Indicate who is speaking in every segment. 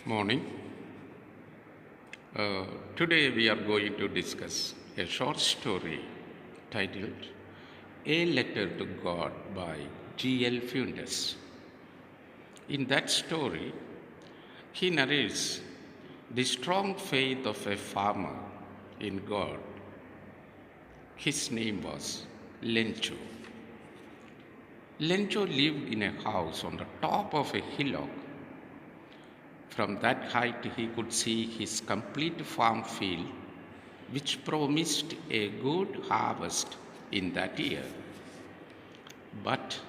Speaker 1: Morning. Today we are going to discuss a short story titled A Letter to God by G.L. Fuentes. In that story, he narrates the strong faith of a farmer in God. His name was Lencho. Lencho lived in a house on the top of a hillock. From that height, he could see his complete farm field, which promised a good harvest in that year. But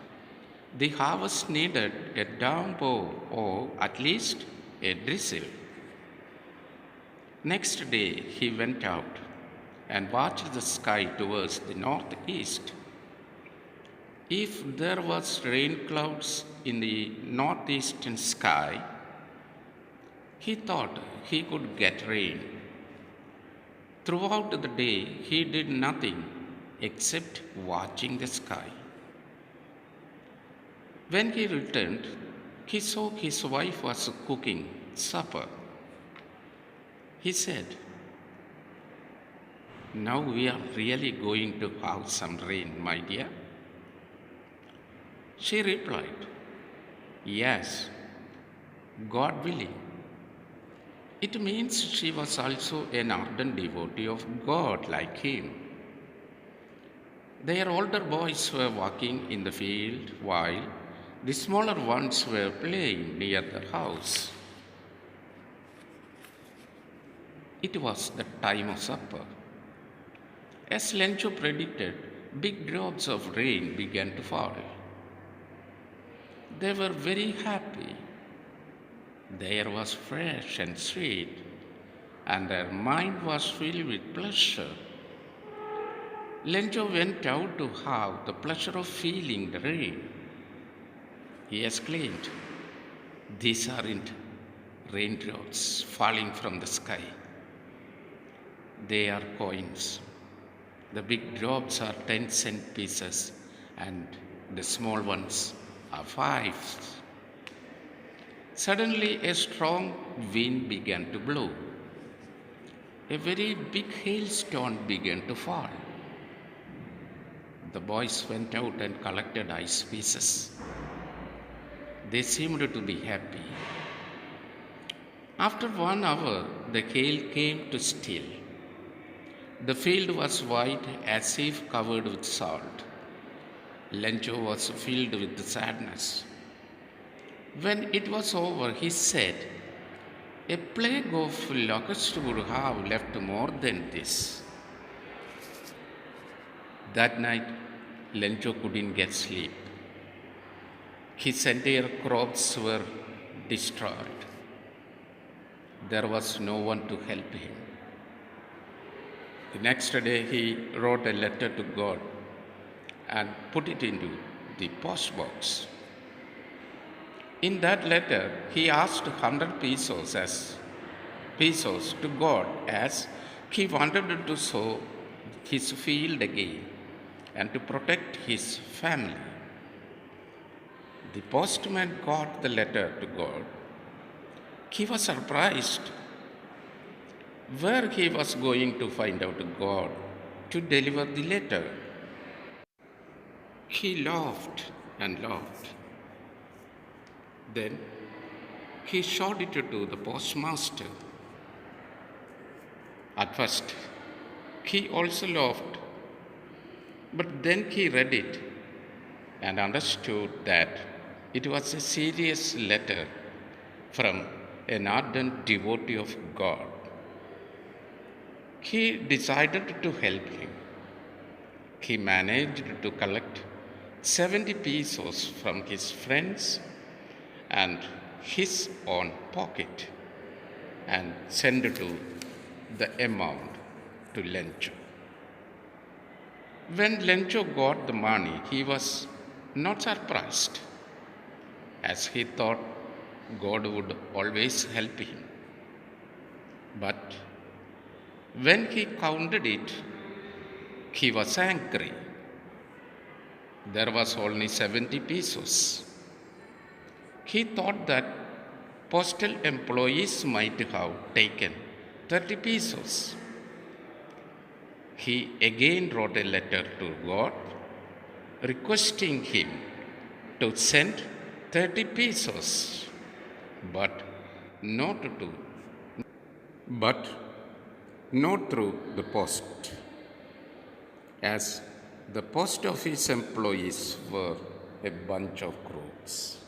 Speaker 1: the harvest needed a downpour or at least a drizzle. Next day, he went out and watched the sky towards the northeast. If there was rain clouds in the northeastern sky, he thought he could get rain. Throughout the day, he did nothing except watching the sky. When he returned, he saw his wife was cooking supper. He said, "Now we are really going to have some rain, my dear." She replied, "Yes, God willing." It means she was also an ardent devotee of God like him. Their older boys were walking in the field while the smaller ones were playing near the house. It was the time of supper. As Lencho predicted, big drops of rain began to fall. They were very happy. The air was fresh and sweet, and their mind was filled with pleasure. Lencho went out to have the pleasure of feeling the rain. He exclaimed, "These aren't raindrops falling from the sky. They are coins. The big drops are 10-cent pieces, and the small ones are fives." Suddenly, a strong wind began to blow. A very big hailstone began to fall. The boys went out and collected ice pieces. They seemed to be happy. After 1 hour, the hail came to still. The field was white as if covered with salt. Lencho was filled with sadness. When it was over, he said, "A plague of locusts would have left more than this." That night, Lencho couldn't get sleep. His entire crops were destroyed. There was no one to help him. The next day, he wrote a letter to God and put it into the post box. In that letter, he asked 100 pesos to God as he wanted to sow his field again and to protect his family. The postman got the letter to God. He was surprised where he was going to find out God to deliver the letter. He laughed and laughed. Then he showed it to the postmaster. At first, he also laughed, but then he read it and understood that it was a serious letter from an ardent devotee of God. He decided to help him. He managed to collect 70 pesos from his friends and his own pocket and sent to the amount to Lencho. When Lencho got the money, he was not surprised, as he thought God would always help him. But when he counted it, he was angry. There was only 70 pesos. He thought that postal employees might have taken 30 pesos. He again wrote a letter to God requesting him to send 30 pesos, but not to, but not through the post, as the post office employees were a bunch of crooks.